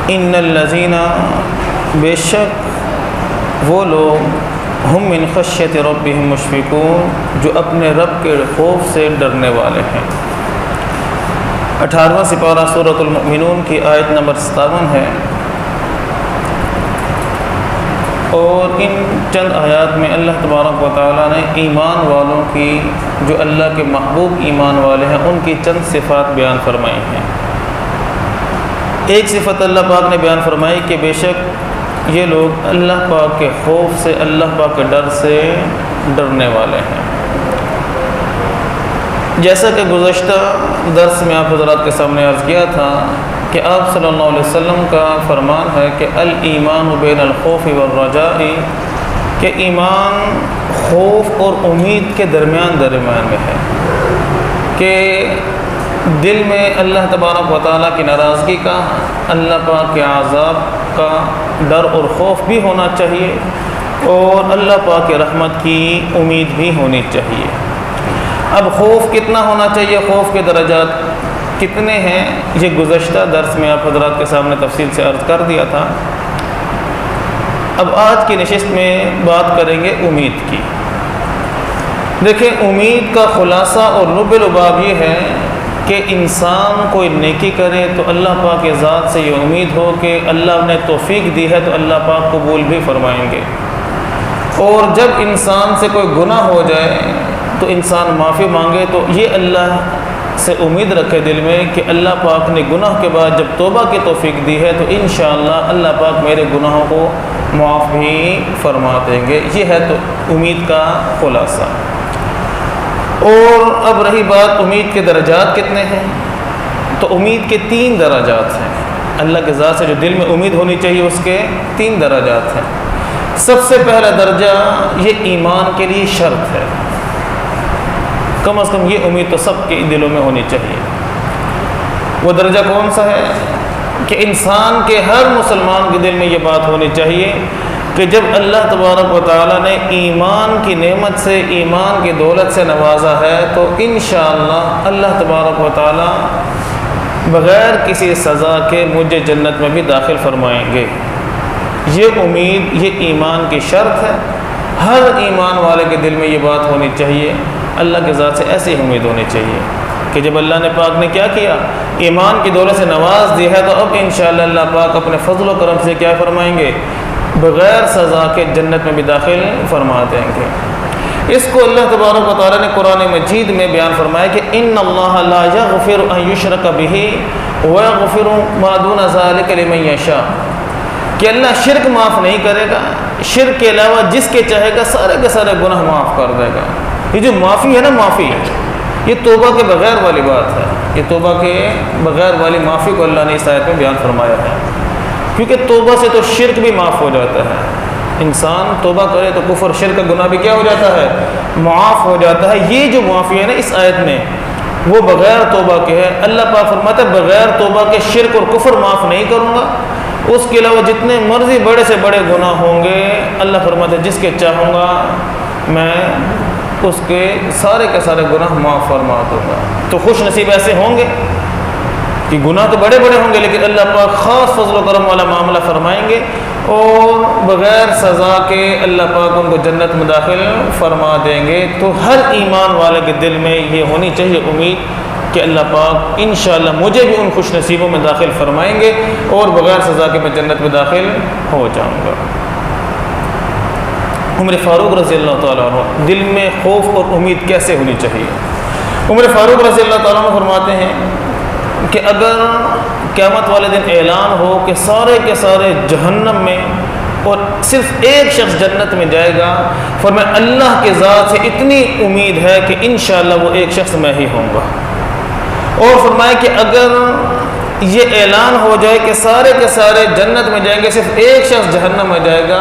ان الذین بے شک وہ لوگ ہم من خشیت ربہم مشفقون جو اپنے رب کے خوف سے ڈرنے والے ہیں۔ 18واں سپارہ سورۃ المؤمنون کی آیت نمبر 57 ہے، اور ان چند آیات میں اللہ تبارک و تعالیٰ نے ایمان والوں کی، جو اللہ کے محبوب ایمان والے ہیں، ان کی چند صفات بیان فرمائی ہیں۔ ایک صفت اللہ پاک نے بیان فرمائی کہ بے شک یہ لوگ اللہ پاک کے خوف سے، اللہ پاک کے ڈر سے ڈرنے والے ہیں۔ جیسا کہ گزشتہ درس میں آپ حضرات کے سامنے عرض کیا تھا کہ آپ صلی اللہ علیہ وسلم کا فرمان ہے کہ الایمان بین الخوف والرجاء، کہ ایمان خوف اور امید کے درمیان میں ہے، کہ دل میں اللہ تبارک و تعالیٰ کی ناراضگی کا، اللہ پاک کے عذاب کا ڈر اور خوف بھی ہونا چاہیے، اور اللہ پاک کی رحمت کی امید بھی ہونی چاہیے۔ اب خوف کتنا ہونا چاہیے، خوف کے درجات کتنے ہیں، یہ گزشتہ درس میں آپ حضرات کے سامنے تفصیل سے عرض کر دیا تھا۔ اب آج کی نشست میں بات کریں گے امید کی۔ دیکھیں، امید کا خلاصہ اور لب لباب یہ ہے کہ انسان کوئی نیکی کرے تو اللہ پاک کی ذات سے یہ امید ہو کہ اللہ نے توفیق دی ہے تو اللہ پاک قبول بھی فرمائیں گے، اور جب انسان سے کوئی گناہ ہو جائے تو انسان معافی مانگے تو یہ اللہ سے امید رکھے دل میں کہ اللہ پاک نے گناہ کے بعد جب توبہ کی توفیق دی ہے تو انشاءاللہ اللہ پاک میرے گناہوں کو معاف بھی فرما دیں گے۔ یہ ہے تو امید کا خلاصہ۔ اور اب رہی بات امید کے درجات کتنے ہیں، تو امید کے 3 درجات ہیں۔ اللہ کے ذات سے جو دل میں امید ہونی چاہیے اس کے 3 درجات ہیں۔ سب سے پہلا درجہ یہ ایمان کے لیے شرط ہے، کم از کم یہ امید تو سب کے دلوں میں ہونی چاہیے۔ وہ درجہ کون سا ہے کہ انسان کے ہر مسلمان کے دل میں یہ بات ہونی چاہیے کہ جب اللہ تبارک و تعالیٰ نے ایمان کی نعمت سے، ایمان کی دولت سے نوازا ہے تو انشاءاللہ اللہ تبارک و تعالیٰ بغیر کسی سزا کے مجھے جنت میں بھی داخل فرمائیں گے۔ یہ امید، یہ ایمان کی شرط ہے۔ ہر ایمان والے کے دل میں یہ بات ہونی چاہیے، اللہ کے ذات سے ایسی امید ہونی چاہیے کہ جب اللہ نے پاک نے کیا کیا، ایمان کی دولت سے نواز دی ہے، تو اب انشاءاللہ اللہ پاک اپنے فضل و کرم سے کیا فرمائیں گے، بغیر سزا کے جنت میں بھی داخل فرما دیں گے۔ اس کو اللہ تبارک و تعالیٰ نے قرآن مجید میں بیان فرمایا کہ ان اللہ لا یغفر ان یشرک بہ ویغفر ما دون ذلک لمن یشاء، کہ اللہ شرک معاف نہیں کرے گا، شرک کے علاوہ جس کے چاہے گا سارے کے سارے گناہ معاف کر دے گا۔ یہ جو معافی ہے نا، معافی یہ توبہ کے بغیر والی بات ہے، یہ توبہ کے بغیر والی معافی کو اللہ نے اس آیت میں بیان فرمایا ہے، کیونکہ توبہ سے تو شرک بھی معاف ہو جاتا ہے۔ انسان توبہ کرے تو کفر شرک کا گناہ بھی کیا ہو جاتا ہے، معاف ہو جاتا ہے۔ یہ جو معافی ہے نا اس آیت میں، وہ بغیر توبہ کے ہے۔ اللہ پاک فرماتا ہے بغیر توبہ کے شرک اور کفر معاف نہیں کروں گا، اس کے علاوہ جتنے مرضی بڑے سے بڑے گناہ ہوں گے اللہ فرماتا ہے جس کے چاہوں گا میں اس کے سارے گناہ معاف فرما دوں گا۔ تو خوش نصیب ایسے ہوں گے کہ گناہ تو بڑے بڑے ہوں گے لیکن اللہ پاک خاص فضل و کرم والا معاملہ فرمائیں گے، اور بغیر سزا کے اللہ پاک ان کو جنت میں داخل فرما دیں گے۔ تو ہر ایمان والے کے دل میں یہ ہونی چاہیے امید کہ اللہ پاک انشاءاللہ مجھے بھی ان خوش نصیبوں میں داخل فرمائیں گے، اور بغیر سزا کے میں جنت میں داخل ہو جاؤں گا۔ عمر فاروق رضی اللہ تعالیٰ عنہ، دل میں خوف اور امید کیسے ہونی چاہیے؟ عمر فاروق رضی اللہ تعالیٰ عنہ فرماتے ہیں کہ اگر قیامت والے دن اعلان ہو کہ سارے کے سارے جہنم میں اور صرف ایک شخص جنت میں جائے گا، فرمایا اللہ کے ذات سے اتنی امید ہے کہ انشاءاللہ وہ ایک شخص میں ہی ہوں گا۔ اور فرمایا کہ اگر یہ اعلان ہو جائے کہ سارے کے سارے جنت میں جائیں گے، صرف ایک شخص جہنم میں جائے گا،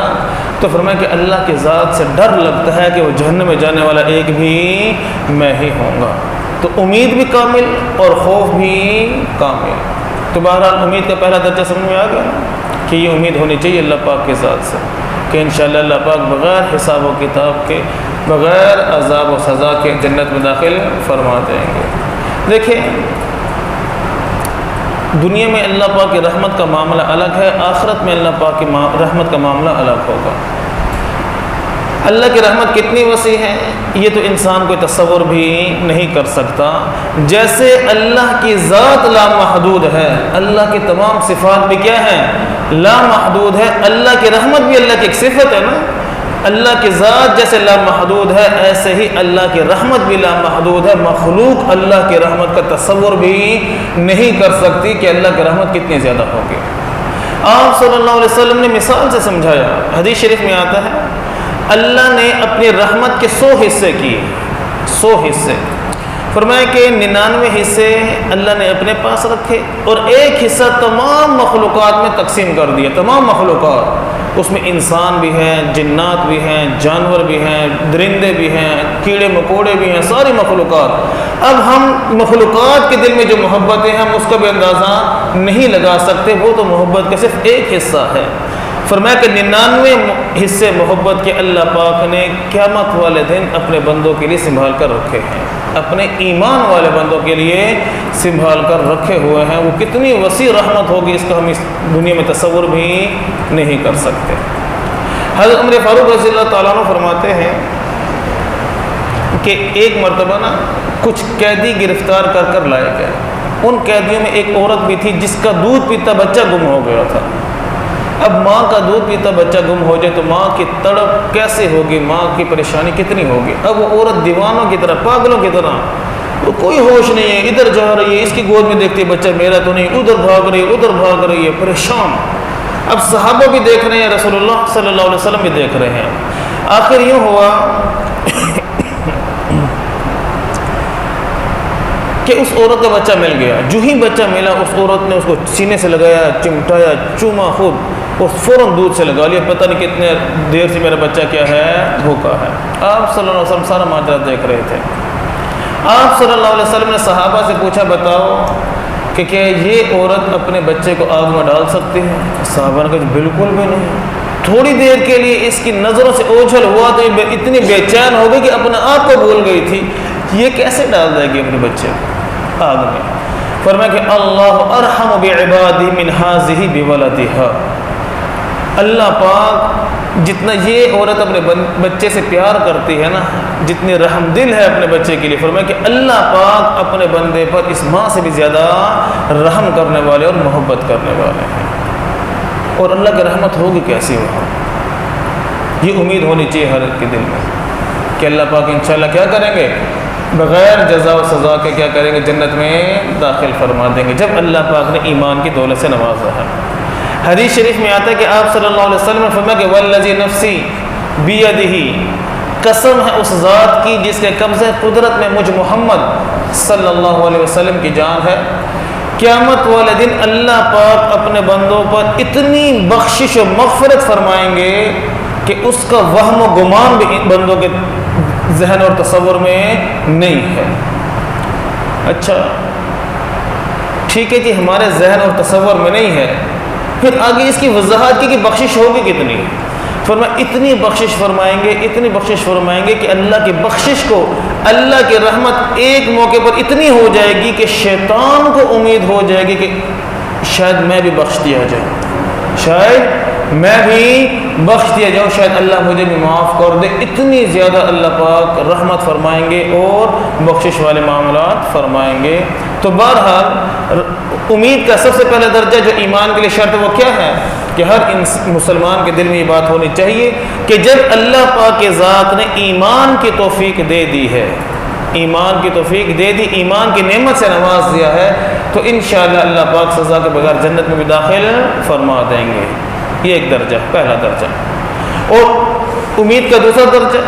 تو فرمایا کہ اللہ کی ذات سے ڈر لگتا ہے کہ وہ جہنم میں جانے والا ایک بھی میں ہی ہوں گا۔ تو امید بھی کامل اور خوف بھی کامل۔ تو بہرحال امید کا پہلا درجہ سمجھ میں آ گیا کہ یہ امید ہونی چاہیے اللہ پاک کی ذات سے کہ انشاءاللہ اللہ پاک بغیر حساب و کتاب کے، بغیر عذاب و سزا کے جنت میں داخل فرما دیں گے۔ دیکھیں دنیا میں اللہ پاک کی رحمت کا معاملہ الگ ہے، آخرت میں اللہ پاک کی رحمت کا معاملہ الگ ہوگا۔ اللہ کی رحمت کتنی وسیع ہے یہ تو انسان کوئی تصور بھی نہیں کر سکتا۔ جیسے اللہ کی ذات لامحدود ہے، اللہ کی تمام صفات بھی کیا ہیں؟ لامحدود ہے۔ اللہ کی رحمت بھی اللہ کی ایک صفت ہے نا۔ اللہ کی ذات جیسے لامحدود ہے، ایسے ہی اللہ کی رحمت بھی لامحدود ہے۔ مخلوق اللہ کی رحمت کا تصور بھی نہیں کر سکتی کہ اللہ کی رحمت کتنی زیادہ ہوگی۔ آپ صلی اللہ علیہ وسلم نے مثال سے سمجھایا، حدیث شریف میں آتا ہے اللہ نے اپنی رحمت کے 100 حصے کیے، 100 حصے، فرمایا کہ 99 حصے اللہ نے اپنے پاس رکھے اور ایک حصہ تمام مخلوقات میں تقسیم کر دیا۔ تمام مخلوقات، اس میں انسان بھی ہیں، جنات بھی ہیں، جانور بھی ہیں، درندے بھی ہیں، کیڑے مکوڑے بھی ہیں، ساری مخلوقات۔ اب ہم مخلوقات کے دل میں جو محبت ہے ہم اس کا بھی اندازہ نہیں لگا سکتے، وہ تو محبت کا صرف ایک حصہ ہے۔ فرمایا کہ 99 حصے محبت کے اللہ پاک نے قیامت والے دن اپنے بندوں کے لیے سنبھال کر رکھے ہیں، اپنے ایمان والے بندوں کے لیے سنبھال کر رکھے ہوئے ہیں۔ وہ کتنی وسیع رحمت ہوگی اس کا ہم اس دنیا میں تصور بھی نہیں کر سکتے۔ حضرت عمر فاروق رضی اللہ تعالیٰ عنہ فرماتے ہیں کہ ایک مرتبہ نا کچھ قیدی گرفتار کر کر لائے گئے۔ ان قیدیوں میں ایک عورت بھی تھی جس کا دودھ پیتا بچہ گم ہو گیا تھا۔ اب ماں کا دودھ پیتا بچہ گم ہو جائے تو ماں کی تڑپ کیسے ہوگی، ماں کی پریشانی کتنی ہوگی۔ اب وہ عورت دیوانوں کی طرح، پاگلوں کی طرح، کوئی ہوش نہیں ہے، ادھر جا رہی ہے، اس کی گود میں دیکھتی ہے بچہ میرا تو نہیں، ادھر بھاگ رہی ہے، ادھر بھاگ رہی ہے، پریشان۔ اب صحابہ بھی دیکھ رہے ہیں، رسول اللہ صلی اللہ علیہ وسلم بھی دیکھ رہے ہیں۔ آخر یوں ہوا کہ اس عورت کا بچہ مل گیا۔ جو ہی بچہ ملا اس عورت نے اس کو سینے سے لگایا، چمٹایا، چوما خود اور فوراً دودھ سے لگا لیا۔ پتہ نہیں کتنے دیر سے میرا بچہ کیا ہے، بھوکا ہے۔ آپ صلی اللہ علیہ وسلم سارا ماجرا دیکھ رہے تھے۔ آپ صلی اللہ علیہ وسلم نے صحابہ سے پوچھا بتاؤ کہ کیا یہ عورت اپنے بچے کو آگ میں ڈال سکتی ہے؟ صحابہ نے کہا بالکل بھی نہیں۔ تھوڑی دیر کے لیے اس کی نظروں سے اوجھل ہوا تو یہ اتنی بے چین ہو گئی کہ اپنے آپ کو بھول گئی تھی یہ کیسے ڈال دے گی اپنے بچے کو آگ میں۔ فرمایا کہ اللہ ارحم بعبادہ من ہذہ بولدہا، اللہ پاک جتنا یہ عورت اپنے بچے سے پیار کرتی ہے نا، جتنی رحم دل ہے اپنے بچے کے لیے، فرمایا کہ اللہ پاک اپنے بندے پر اس ماں سے بھی زیادہ رحم کرنے والے اور محبت کرنے والے ہیں۔ اور اللہ کی رحمت ہوگی کیسی وہاں، یہ امید ہونی چاہیے ہر ایک کے دل میں کہ اللہ پاک انشاءاللہ کیا کریں گے، بغیر جزا و سزا کے کیا کریں گے، جنت میں داخل فرما دیں گے، جب اللہ پاک نے ایمان کی دولت سے نوازا ہے۔ حدیث شریف میں آتا ہے کہ آپ صلی اللہ علیہ وسلم نے فرمایا کہ والذی نفسی بیدہ، قسم ہے اس ذات کی جس کے قبضہ قدرت میں مجھ محمد صلی اللہ علیہ وسلم کی جان ہے، قیامت والے دن اللہ پاک اپنے بندوں پر اتنی بخشش و مغفرت فرمائیں گے کہ اس کا وہم و گمان بھی بندوں کے ذہن اور تصور میں نہیں ہے۔ اچھا ٹھیک ہے جی، ہمارے ذہن اور تصور میں نہیں ہے، پھر آگے اس کی وضاحت کی کہ بخشش ہوگی کتنی۔ فرمایا اتنی بخشش فرمائیں گے، اتنی بخشش فرمائیں گے کہ اللہ کی بخشش کو، اللہ کی رحمت ایک موقع پر اتنی ہو جائے گی کہ شیطان کو امید ہو جائے گی کہ شاید میں بھی بخش دیا جاؤں، شاید میں بھی بخش دیا جاؤں، شاید اللہ مجھے بھی معاف کر دے۔ اتنی زیادہ اللہ پاک رحمت فرمائیں گے اور بخشش والے معاملات فرمائیں گے۔ تو بہرحال امید کا سب سے پہلا درجہ جو ایمان کے لیے شرط ہے وہ کیا ہے کہ ہر مسلمان کے دل میں یہ بات ہونی چاہیے کہ جب اللہ پاک کی ذات نے ایمان کی توفیق دے دی ہے، ایمان کی توفیق دے دی، ایمان کی نعمت سے نواز دیا ہے، تو انشاءاللہ اللہ پاک سزا کے بغیر جنت میں بھی داخل فرما دیں گے۔ یہ ایک درجہ، پہلا درجہ۔ اور امید کا دوسرا درجہ،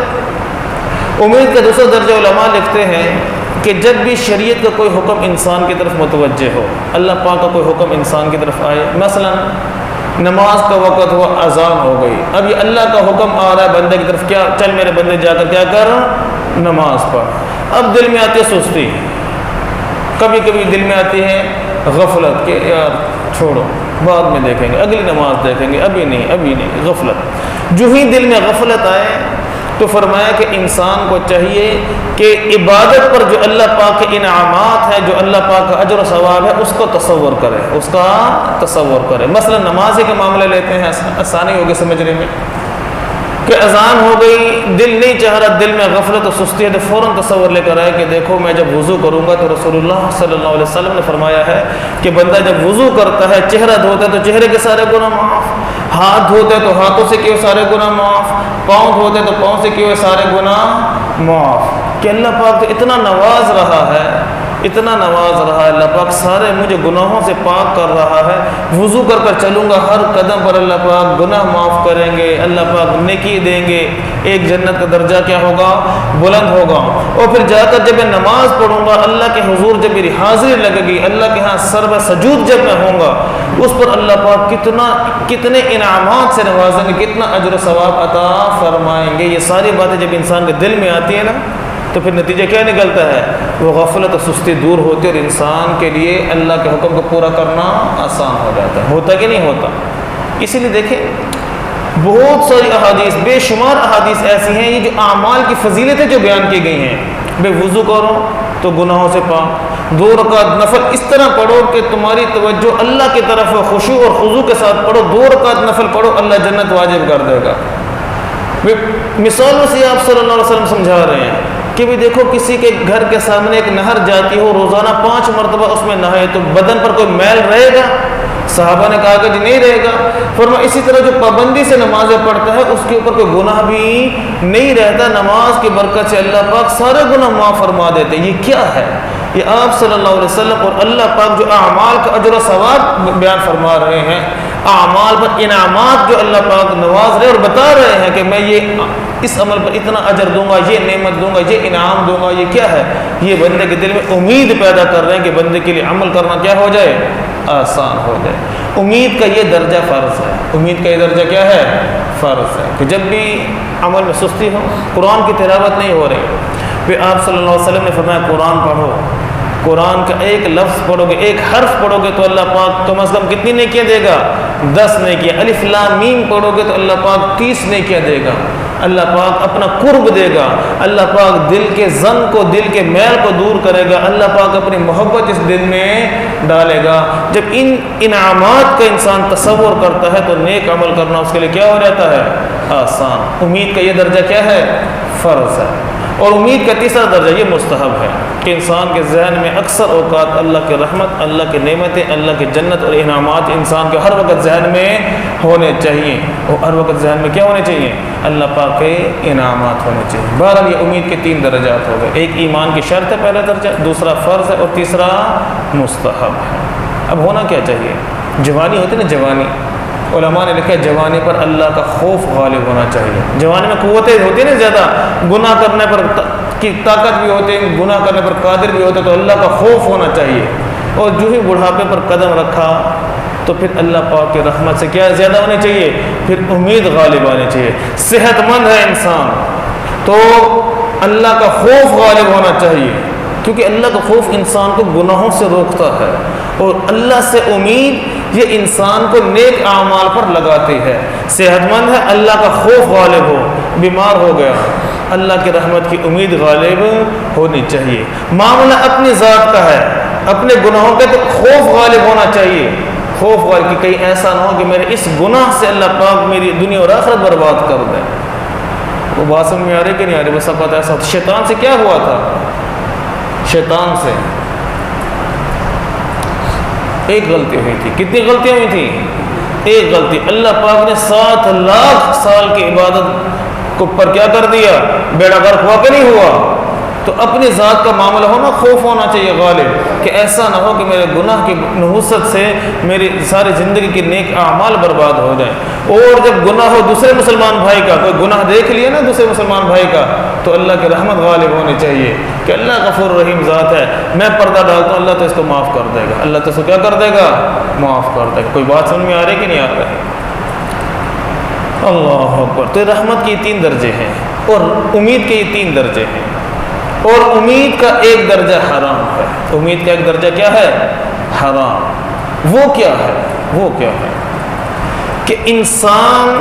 امید کا دوسرا درجہ علماء لکھتے ہیں کہ جب بھی شریعت کا کوئی حکم انسان کی طرف متوجہ ہو، اللہ پاک کا کوئی حکم انسان کی طرف آئے، مثلا نماز کا وقت ہوا، اذان ہو گئی، اب یہ اللہ کا حکم آ رہا ہے بندے کی طرف، کیا چل میرے بندے جا کر کیا کر، نماز پڑھ۔ اب دل میں آتی ہے سستی، کبھی کبھی دل میں آتی ہے غفلت کہ یار چھوڑو بعد میں دیکھیں گے، اگلی نماز دیکھیں گے، ابھی نہیں، ابھی نہیں، غفلت۔ جو ہی دل میں غفلت آئے تو فرمایا کہ انسان کو چاہیے کہ عبادت پر جو اللہ پاک کے انعامات ہیں، جو اللہ پاک کا اجر و ثواب ہے، اس کو تصور کرے، اس کا تصور کرے۔ مثلا نماز کے معاملے لیتے ہیں، آسانی ہوگی سمجھنے میں کہ اذان ہو گئی، دل نہیں چاہ رہا، دل میں غفلت و سستی ہے، تو فوراً تصور لے کر آئے کہ دیکھو میں جب وضو کروں گا تو رسول اللہ صلی اللہ علیہ وسلم نے فرمایا ہے کہ بندہ جب وضو کرتا ہے، چہرہ دھوتا ہے تو چہرے کے سارے گناہ معاف، ہاتھ دھوتے ہیں تو ہاتھوں سے کیے سارے گناہ معاف، پاؤں دھوتے ہیں تو پاؤں سے کیے سارے گناہ معاف۔ کہ اللہ پاک تو اتنا نواز رہا ہے، اتنا نواز رہا ہے، اللہ پاک سارے مجھے گناہوں سے پاک کر رہا ہے، وضو کر کر چلوں گا، ہر قدم پر اللہ پاک گناہ معاف کریں گے، اللہ پاک نیکی دیں گے، ایک جنت کا درجہ کیا ہوگا؟ بلند ہوگا۔ اور پھر جا کر جب میں نماز پڑھوں گا، اللہ کے حضور جب میری حاضری لگے گی، اللہ کے ہاں سر میں سجود جب میں ہوں گا، اس پر اللہ پاک کتنے انعامات سے نوازیں گے، کتنا اجر و ثواب عطا فرمائیں گے۔ یہ ساری باتیں جب انسان کے دل میں آتی ہیں نا، تو پھر نتیجہ کیا نکلتا ہے؟ وہ غفلت و سستی دور ہوتی ہے اور انسان کے لیے اللہ کے حکم کو پورا کرنا آسان ہو جاتا ہے۔ ہوتا کہ نہیں ہوتا؟ اسی لیے دیکھیں بہت ساری احادیث، بے شمار احادیث ایسی ہیں یہ جو اعمال کی فضیلتیں جو بیان کی گئی ہیں، بے وضو کرو تو گناہوں سے پاک، 2 رکعت نفل اس طرح پڑھو کہ تمہاری توجہ اللہ کی طرف خشوع اور خضوع کے ساتھ پڑھو، 2 رکعت نفل پڑھو، اللہ جنت واجب کر دے گا۔ مثالوں سے آپ صلی اللہ علیہ وسلم سمجھا رہے ہیں کہ بھی دیکھو کسی کے گھر کے سامنے ایک نہر جاتی ہو، روزانہ 5 مرتبہ اس میں نہائے تو بدن پر کوئی میل رہے گا؟ صحابہ نے کہا کہ جی نہیں رہے گا۔ فرمایا اسی طرح جو پابندی سے نمازیں پڑھتا ہے اس کے اوپر کوئی گناہ بھی نہیں رہتا، نماز کی برکت سے اللہ پاک سارے گناہ معاف فرما دیتے۔ یہ کیا ہے؟ یہ آپ صلی اللہ علیہ وسلم اور اللہ پاک جو اعمال کا اجر و ثواب بیان فرما رہے ہیں، اعمال پر انعامات جو اللہ پاک نواز رہے اور بتا رہے ہیں کہ میں یہ اس عمل پر اتنا اجر دوں گا، یہ نعمت دوں گا، یہ انعام دوں گا، یہ کیا ہے؟ یہ بندے کے دل میں امید پیدا کر رہے ہیں کہ بندے کے لیے عمل کرنا کیا ہو جائے؟ آسان ہو جائے۔ امید کا یہ درجہ فرض ہے، امید کا یہ درجہ کیا ہے؟ فرض ہے کہ جب بھی عمل میں سستی ہو، قرآن کی تلاوت نہیں ہو رہی، پھر آپ صلی اللہ علیہ وسلم نے فرمایا قرآن پڑھو، قرآن کا ایک لفظ پڑھو گے، ایک حرف پڑھو گے تو اللہ پاک کم از کم کتنی نیکیاں دے گا؟ 10 نیکیاں۔ الف لام میم پڑھو گے تو اللہ پاک 30 نیکیاں دے گا۔ اللہ پاک اپنا قرب دے گا، اللہ پاک دل کے زن کو، دل کے میل کو دور کرے گا، اللہ پاک اپنی محبت اس دل میں ڈالے گا۔ جب ان انعامات کا انسان تصور کرتا ہے تو نیک عمل کرنا اس کے لیے کیا ہو جاتا ہے؟ آسان۔ امید کا یہ درجہ کیا ہے؟ فرض ہے۔ اور امید کا تیسرا درجہ یہ مستحب ہے کہ انسان کے ذہن میں اکثر اوقات اللہ کی رحمت، اللہ کی نعمتیں، اللہ کی جنت اور انعامات انسان کے ہر وقت ذہن میں ہونے چاہیے۔ اور ہر وقت ذہن میں کیا ہونے چاہیے؟ اللہ پاک کے انعامات ہونے چاہیے۔ بہرحال یہ امید کے 3 درجات ہو گئے، ایک ایمان کی شرط ہے پہلا درجہ، دوسرا فرض ہے اور تیسرا مستحب ہے۔ اب ہونا کیا چاہیے؟ جوانی ہوتی ہے نا، جوانی، علماء نے لکھا ہے جوانی پر اللہ کا خوف غالب ہونا چاہیے۔ جوانی میں قوتیں ہوتی ہیں نا زیادہ، گناہ کرنے پر کی طاقت بھی ہوتی ہے، گناہ کرنے پر قادر بھی ہوتے، تو اللہ کا خوف ہونا چاہیے۔ اور جو ہی بڑھاپے پر قدم رکھا تو پھر اللہ پاک کی رحمت سے کیا زیادہ ہونے چاہیے؟ پھر امید غالب آنی چاہیے۔ صحت مند ہے انسان تو اللہ کا خوف غالب ہونا چاہیے، کیونکہ اللہ کا خوف انسان کو گناہوں سے روکتا ہے، اور اللہ سے امید یہ انسان کو نیک اعمال پر لگاتی ہے۔ صحت مند ہے، اللہ کا خوف غالب ہو، بیمار ہو گیا، اللہ کی رحمت کی امید غالب ہونی چاہیے۔ معاملہ اپنی ذات کا ہے، اپنے گناہوں کا تو خوف غالب ہونا چاہیے، خوف غالب کہ کہیں ایسا نہ ہو کہ میرے اس گناہ سے اللہ پاک میری دنیا اور آخرت برباد کر دے۔ وہ بات سمجھ میں آ رہی کہ نہیں آ رہی؟ بس اب پتہ ایسا شیطان سے کیا ہوا تھا؟ شیطان سے ایک غلطی ہوئی تھی۔ کتنی غلطیاں ہوئی تھیں؟ ایک غلطی۔ اللہ پاک نے 7 لاکھ سال کی عبادت کو پر کیا کر دیا؟ بیڑا غرق ہوا کہ نہیں ہوا؟ تو اپنی ذات کا معاملہ ہونا، خوف ہونا چاہیے غالب، کہ ایسا نہ ہو کہ میرے گناہ کی نحوست سے میری ساری زندگی کی نیک اعمال برباد ہو جائیں۔ اور جب گناہ ہو دوسرے مسلمان بھائی کا، کوئی گناہ دیکھ لیا نا دوسرے مسلمان بھائی کا، تو اللہ کی رحمت غالب ہونی چاہیے کہ اللہ غفور رحیم ذات ہے، میں پردہ ڈالتا ہوں، اللہ تو اس کو معاف کر دے گا، اللہ تو اس کو کیا کر دے گا؟ معاف کر دے گا۔ کوئی بات سمجھ میں آ رہی کہ نہیں آ رہی؟ اللہ اکبر۔ تو رحمت کی 3 درجے ہیں اور امید کے یہ 3 درجے ہیں، اور امید کا ایک درجہ حرام ہے۔ امید کا ایک درجہ کیا ہے؟ حرام۔ وہ کیا ہے؟ وہ کیا ہے کہ انسان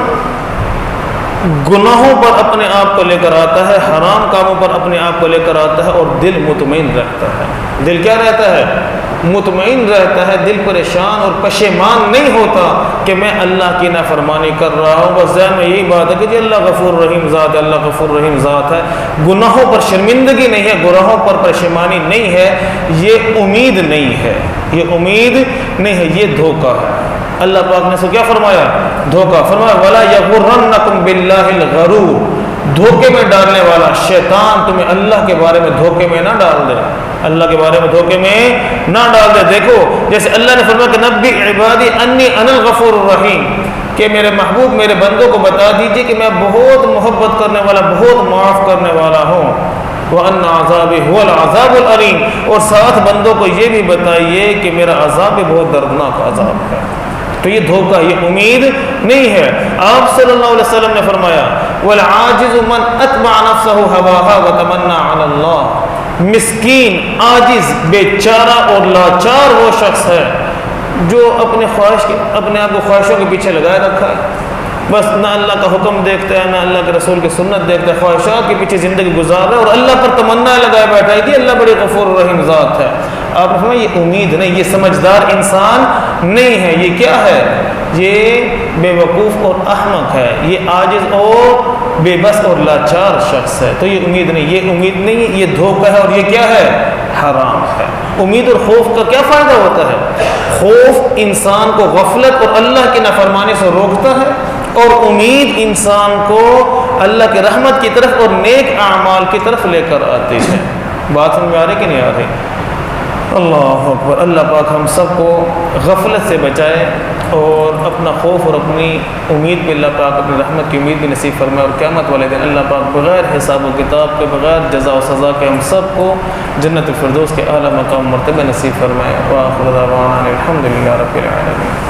گناہوں پر اپنے آپ کو لے کر آتا ہے، حرام کاموں پر اپنے آپ کو لے کر آتا ہے، اور دل مطمئن رہتا ہے۔ دل کیا رہتا ہے؟ مطمئن رہتا ہے، دل پریشان اور پشیمان نہیں ہوتا کہ میں اللہ کی نافرمانی کر رہا ہوں۔ بس ذہن میں یہی بات ہے کہ جی اللہ غفور رحیم ذات ہے، اللہ غفور رحیم ذات ہے۔ گناہوں پر شرمندگی نہیں ہے، گناہوں پر پشیمانی نہیں ہے، یہ امید نہیں ہے، یہ امید نہیں ہے، یہ دھوکہ ہے۔ اللہ پاک نے سو کیا فرمایا؟ دھوکہ فرمایا وَلَا يَغُرَّنَّكُمْ بِاللَّهِ الْغَرُورُ، دھوکے میں ڈالنے والا شیطان تمہیں اللہ کے بارے میں دھوکے میں نہ ڈال دے، اللہ کے بارے میں دھوکے میں نہ ڈال دے۔ دیکھو جیسے اللہ نے فرمایا کہ نبی عبادی انی انا الغفور الرحیم، کہ میرے محبوب میرے بندوں کو بتا دیجئے کہ میں بہت محبت کرنے والا، بہت معاف کرنے والا ہوں۔ وَأَنَّ عَذَابِي هُوَ الْعَذَابُ الْأَلِيمُ، اور ساتھ بندوں کو یہ بھی بتائیے کہ میرا عذاب بھی بہت دردناک عذاب ہے۔ تو یہ دھوکہ، یہ امید نہیں ہے۔ آپ صلی اللہ علیہ وسلم نے فرمایا وَالْعَاجِزُ مَنْ أَتْبَعَ نَفْسَهُ هَوَاهَا وَتَمَنَّى عَلَى اللَّهِ، مسکین، عاجز، بیچارہ اور لاچار وہ شخص ہے جو اپنے آپ کو خواہشوں کے پیچھے لگائے رکھا ہے، بس نہ اللہ کا حکم دیکھتا ہے، نہ اللہ کے رسول کی سنت دیکھتا ہے، خواہشات کے پیچھے زندگی گزار رہا ہے اور اللہ پر تمنا لگائے بیٹھا ہے کہ اللہ بڑی غفور رحیم ذات ہے۔ آپ نے فرمایا یہ امید نہیں، یہ سمجھدار انسان نہیں ہے، یہ کیا ہے؟ یہ بے وقوف اور احمق ہے، یہ عاجز اور بے بس اور لاچار شخص ہے۔ تو یہ امید نہیں، یہ امید نہیں، یہ دھوکہ ہے، اور یہ کیا ہے؟ حرام ہے۔ امید اور خوف کا کیا فائدہ ہوتا ہے؟ خوف انسان کو غفلت اور اللہ کی نافرمانی سے روکتا ہے، اور امید انسان کو اللہ کی رحمت کی طرف اور نیک اعمال کی طرف لے کر آتی ہے۔ بات سمجھ میں آ رہی کہ نہیں آ رہی؟ اللہ اکبر۔ اللہ پاک ہم سب کو غفلت سے بچائے اور اپنا خوف اور اپنی امید پہ اللہ پاک اپنی رحمت کی امید بھی نصیب فرمائے، اور قیامت والے دن اللہ پاک بغیر حساب و کتاب کے، بغیر جزا و سزا کے ہم سب کو جنت الفردوس کے اعلیٰ مقام مرتبہ نصیب فرمائے۔ وآخر دعوانا الحمد للہ رب العالمین۔